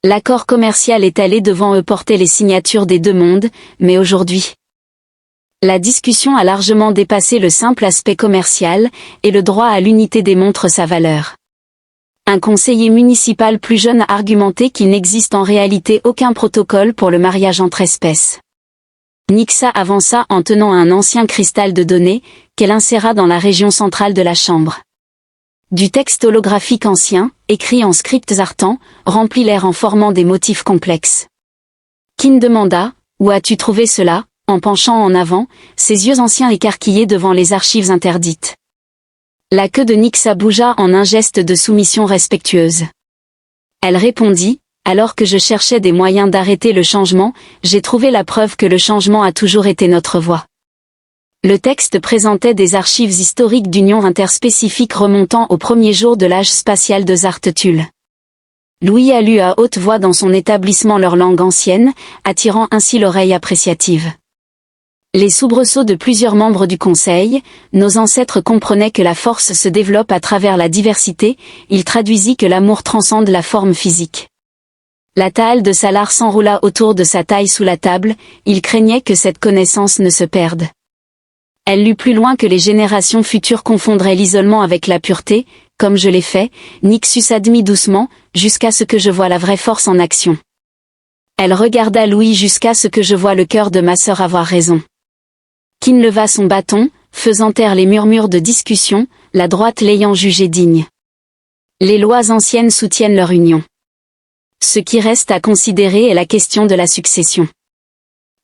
L'accord commercial étalé devant eux portait les signatures des 2 mondes, mais aujourd'hui, la discussion a largement dépassé le simple aspect commercial, et le droit à l'unité démontre sa valeur. Un conseiller municipal plus jeune a argumenté qu'il n'existe en réalité aucun protocole pour le mariage entre espèces. Nixa avança en tenant un ancien cristal de données, qu'elle inséra dans la région centrale de la chambre. Du texte holographique ancien, écrit en script zartan, remplit l'air en formant des motifs complexes. Kin demanda, « Où as-tu trouvé cela ?» en penchant en avant, ses yeux anciens écarquillés devant les archives interdites. La queue de Nixa bougea en un geste de soumission respectueuse. Elle répondit, « Alors que je cherchais des moyens d'arrêter le changement, j'ai trouvé la preuve que le changement a toujours été notre voie. » Le texte présentait des archives historiques d'unions interspécifiques remontant au premier jour de l'âge spatial de Zartetul. Louis a lu à haute voix dans son établissement leur langue ancienne, attirant ainsi l'oreille appréciative. Les soubresauts de plusieurs membres du Conseil, nos ancêtres comprenaient que la force se développe à travers la diversité, il traduisit que l'amour transcende la forme physique. La Taal de Salar s'enroula autour de sa taille sous la table, il craignait que cette connaissance ne se perde. Elle lut plus loin que les générations futures confondraient l'isolement avec la pureté, comme je l'ai fait, Nixus admit doucement, jusqu'à ce que je voie la vraie force en action. Elle regarda Louis jusqu'à ce que je voie le cœur de ma sœur avoir raison. Kin leva son bâton, faisant taire les murmures de discussion, la droite l'ayant jugé digne. Les lois anciennes soutiennent leur union. Ce qui reste à considérer est la question de la succession.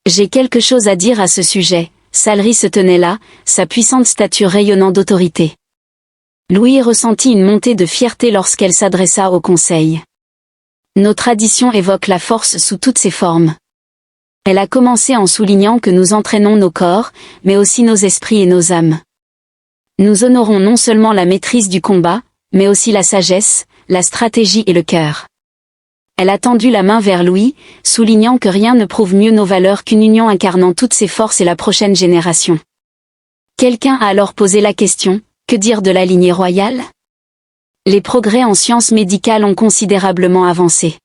J'ai quelque chose à dire à ce sujet. Salri se tenait là, sa puissante stature rayonnant d'autorité. Louis ressentit une montée de fierté lorsqu'elle s'adressa au conseil. Nos traditions évoquent la force sous toutes ses formes. Elle a commencé en soulignant que nous entraînons nos corps, mais aussi nos esprits et nos âmes. Nous honorons non seulement la maîtrise du combat, mais aussi la sagesse, la stratégie et le cœur. Elle a tendu la main vers Louis, soulignant que rien ne prouve mieux nos valeurs qu'une union incarnant toutes ses forces et la prochaine génération. Quelqu'un a alors posé la question, Que dire de la lignée royale? Les progrès en sciences médicales ont considérablement avancé.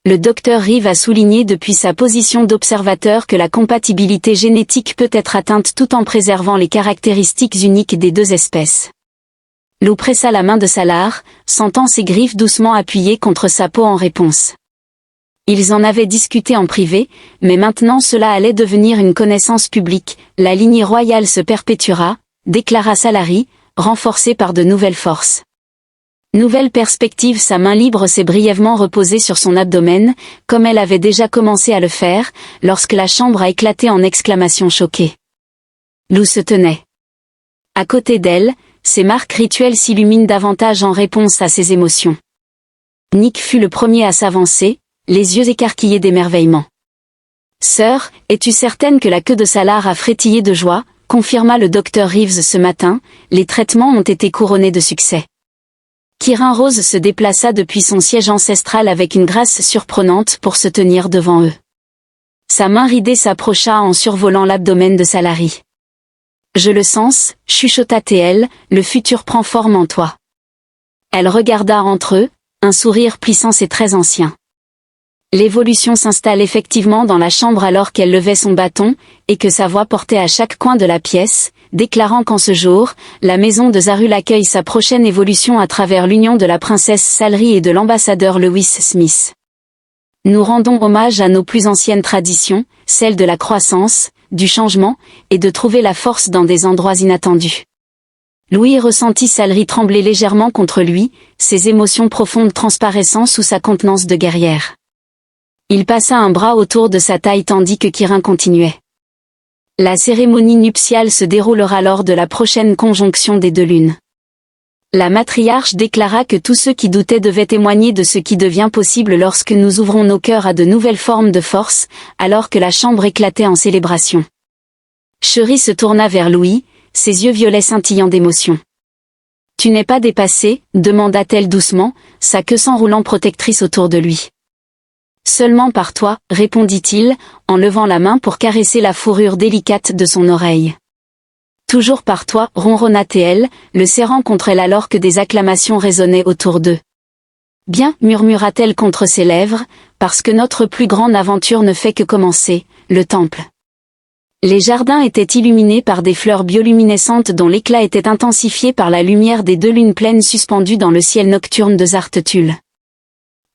Le docteur Reeve a souligné depuis sa position d'observateur que la compatibilité génétique peut être atteinte tout en préservant les caractéristiques uniques des deux espèces. Lou pressa la main de Salar, sentant ses griffes doucement appuyées contre sa peau en réponse. Ils en avaient discuté en privé, mais maintenant cela allait devenir une connaissance publique. La lignée royale se perpétuera, déclara Salari, renforcée par de nouvelles forces. Nouvelle perspective. Sa main libre s'est brièvement reposée sur son abdomen, comme elle avait déjà commencé à le faire, lorsque la chambre a éclaté en exclamations choquées. Lou se tenait. À côté d'elle, ses marques rituelles s'illuminent davantage en réponse à ses émotions. Nick fut le premier à s'avancer, les yeux écarquillés d'émerveillement. « Sœur, es-tu certaine que la queue de Salar a frétillé de joie ?» confirma le docteur Reeves ce matin. Les traitements ont été couronnés de succès. Kirin Rose se déplaça depuis son siège ancestral avec une grâce surprenante pour se tenir devant eux. Sa main ridée s'approcha en survolant l'abdomen de Salari. « Je le sens, chuchota TL, le futur prend forme en toi. » Elle regarda entre eux, un sourire plissant ses traits anciens. L'évolution s'installe effectivement dans la chambre alors qu'elle levait son bâton, et que sa voix portait à chaque coin de la pièce, déclarant qu'en ce jour, la maison de Zarul accueille sa prochaine évolution à travers l'union de la princesse Salri et de l'ambassadeur Lewis Smith. Nous rendons hommage à nos plus anciennes traditions, celles de la croissance, du changement, et de trouver la force dans des endroits inattendus. Louis ressentit Salri trembler légèrement contre lui, ses émotions profondes transparaissant sous sa contenance de guerrière. Il passa un bras autour de sa taille tandis que Kirin continuait. La cérémonie nuptiale se déroulera lors de la prochaine conjonction des deux lunes. La matriarche déclara que tous ceux qui doutaient devaient témoigner de ce qui devient possible lorsque nous ouvrons nos cœurs à de nouvelles formes de force, alors que la chambre éclatait en célébration. Cherie se tourna vers Louis, ses yeux violets scintillant d'émotion. « Tu n'es pas dépassé ?» demanda-t-elle doucement, sa queue s'enroulant protectrice autour de lui. « Seulement par toi, répondit-il, en levant la main pour caresser la fourrure délicate de son oreille. Toujours par toi, ronronna-t-elle, le serrant contre elle alors que des acclamations résonnaient autour d'eux. Bien, murmura-t-elle contre ses lèvres, parce que notre plus grande aventure ne fait que commencer, le temple. Les jardins étaient illuminés par des fleurs bioluminescentes dont l'éclat était intensifié par la lumière des deux lunes pleines suspendues dans le ciel nocturne de Zartetul.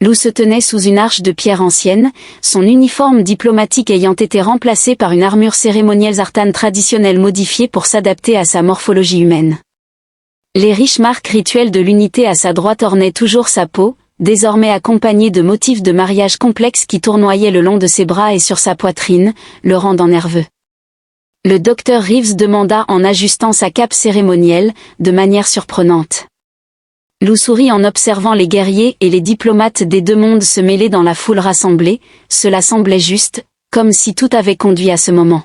Lou se tenait sous une arche de pierre ancienne, son uniforme diplomatique ayant été remplacé par une armure cérémonielle zartane traditionnelle modifiée pour s'adapter à sa morphologie humaine. Les riches marques rituelles de l'unité à sa droite ornaient toujours sa peau, désormais accompagnée de motifs de mariage complexes qui tournoyaient le long de ses bras et sur sa poitrine, le rendant nerveux. Le docteur Reeves demanda en ajustant sa cape cérémonielle, de manière surprenante. Lou sourit en observant les guerriers et les diplomates des deux mondes se mêler dans la foule rassemblée, cela semblait juste, comme si tout avait conduit à ce moment.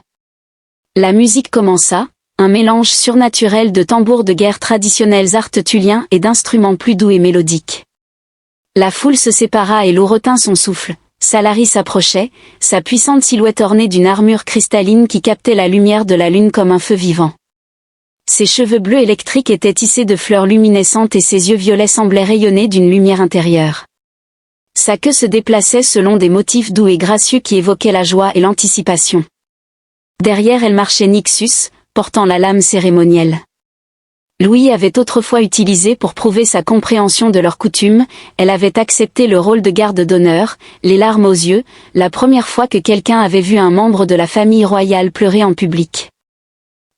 La musique commença, un mélange surnaturel de tambours de guerre traditionnels artetuliens et d'instruments plus doux et mélodiques. La foule se sépara et Lou retint son souffle. Salari s'approchait, sa puissante silhouette ornée d'une armure cristalline qui captait la lumière de la lune comme un feu vivant. Ses cheveux bleus électriques étaient tissés de fleurs luminescentes et ses yeux violets semblaient rayonner d'une lumière intérieure. Sa queue se déplaçait selon des motifs doux et gracieux qui évoquaient la joie et l'anticipation. Derrière elle marchait Nixus, portant la lame cérémonielle. Louis avait autrefois utilisé pour prouver sa compréhension de leurs coutumes, elle avait accepté le rôle de garde d'honneur, les larmes aux yeux, la première fois que quelqu'un avait vu un membre de la famille royale pleurer en public.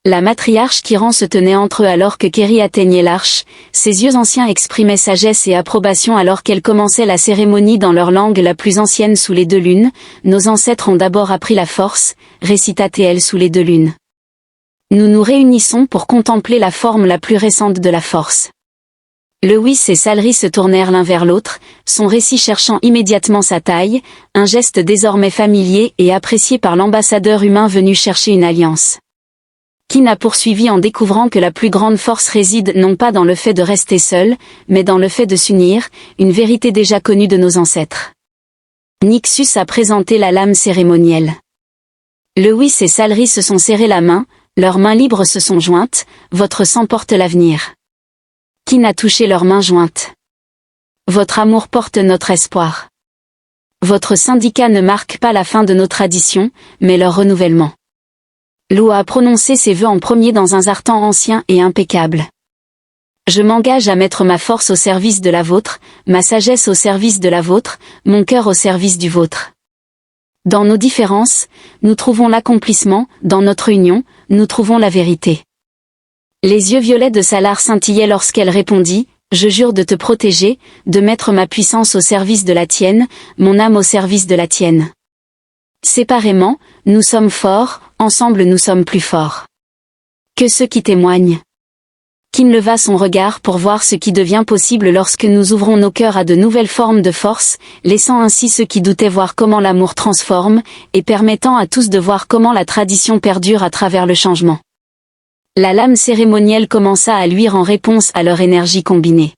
La matriarche Kiran se tenait entre eux alors que Kerry atteignait l'arche, ses yeux anciens exprimaient sagesse et approbation alors qu'elle commençait la cérémonie dans leur langue la plus ancienne sous les deux lunes. Nos ancêtres ont d'abord appris la force, récita-t-elle sous les deux lunes. Nous nous réunissons pour contempler la forme la plus récente de la force. Lewis et Salri se tournèrent l'un vers l'autre, son récit cherchant immédiatement sa taille, un geste désormais familier et apprécié par l'ambassadeur humain venu chercher une alliance. Kin a poursuivi en découvrant que la plus grande force réside non pas dans le fait de rester seul, mais dans le fait de s'unir, une vérité déjà connue de nos ancêtres. Nixus a présenté la lame cérémonielle. Lewis et Salri se sont serrés la main, Leurs mains libres se sont jointes, votre sang porte l'avenir. Qui n'a touché leurs mains jointes? Votre amour porte notre espoir. Votre syndicat ne marque pas la fin de nos traditions, mais leur renouvellement. Lou a prononcé ses vœux en premier dans un zartan ancien et impeccable. Je m'engage à mettre ma force au service de la vôtre, ma sagesse au service de la vôtre, mon cœur au service du vôtre. Dans nos différences, nous trouvons l'accomplissement, dans notre union, nous trouvons la vérité. Les yeux violets de Salar scintillaient lorsqu'elle répondit, « Je jure de te protéger, de mettre ma puissance au service de la tienne, mon âme au service de la tienne. Séparément, nous sommes forts, ensemble nous sommes plus forts. » Que ceux qui témoignent. Kin leva son regard pour voir ce qui devient possible lorsque nous ouvrons nos cœurs à de nouvelles formes de force, laissant ainsi ceux qui doutaient voir comment l'amour transforme, et permettant à tous de voir comment la tradition perdure à travers le changement. La lame cérémonielle commença à luire en réponse à leur énergie combinée.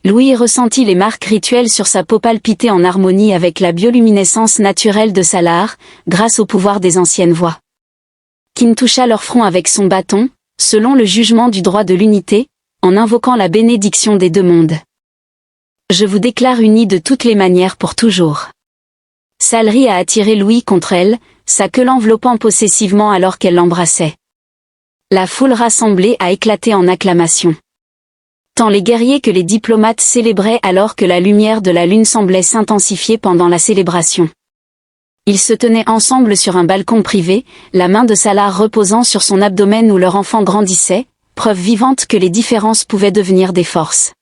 Louis ressentit les marques rituelles sur sa peau palpiter en harmonie avec la bioluminescence naturelle de Salar, grâce au pouvoir des anciennes voix. Kin toucha leur front avec son bâton, selon le jugement du droit de l'unité, en invoquant la bénédiction des deux mondes. Je vous déclare unis de toutes les manières pour toujours. Salri a attiré Louis contre elle, sa queue l'enveloppant possessivement alors qu'elle l'embrassait. La foule rassemblée a éclaté en acclamations. Tant les guerriers que les diplomates célébraient alors que la lumière de la lune semblait s'intensifier pendant la célébration. Ils se tenaient ensemble sur un balcon privé, la main de Salar reposant sur son abdomen où leur enfant grandissait, preuve vivante que les différences pouvaient devenir des forces.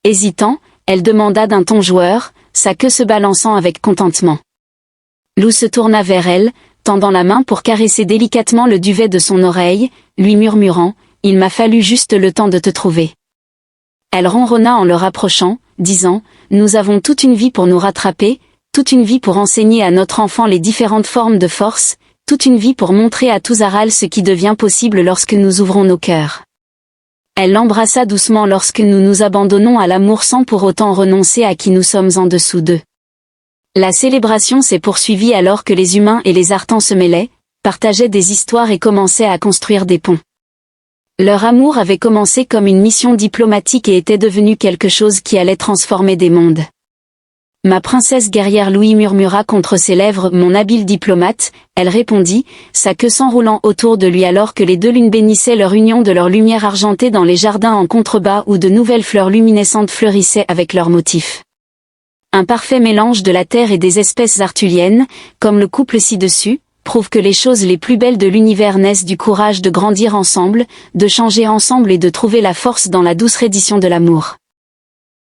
Hésitant, elle demanda d'un ton joueur, sa queue se balançant avec contentement. Lou se tourna vers elle, tendant la main pour caresser délicatement le duvet de son oreille, lui murmurant, « Il m'a fallu juste le temps de te trouver. » Elle ronronna en le rapprochant, disant, « Nous avons toute une vie pour nous rattraper, toute une vie pour enseigner à notre enfant les différentes formes de force, toute une vie pour montrer à Tuzaral ce qui devient possible lorsque nous ouvrons nos cœurs. » Elle l'embrassa doucement lorsque nous nous abandonnons à l'amour sans pour autant renoncer à qui nous sommes en dessous d'eux. La célébration s'est poursuivie alors que les humains et les Artans se mêlaient, partageaient des histoires et commençaient à construire des ponts. Leur amour avait commencé comme une mission diplomatique et était devenu quelque chose qui allait transformer des mondes. Ma princesse guerrière, Louis murmura contre ses lèvres, mon habile diplomate, elle répondit, sa queue s'enroulant autour de lui alors que les deux lunes bénissaient leur union de leur lumière argentée dans les jardins en contrebas où de nouvelles fleurs luminescentes fleurissaient avec leurs motifs. Un parfait mélange de la terre et des espèces artuliennes, comme le couple ci-dessus, prouve que les choses les plus belles de l'univers naissent du courage de grandir ensemble, de changer ensemble et de trouver la force dans la douce reddition de l'amour.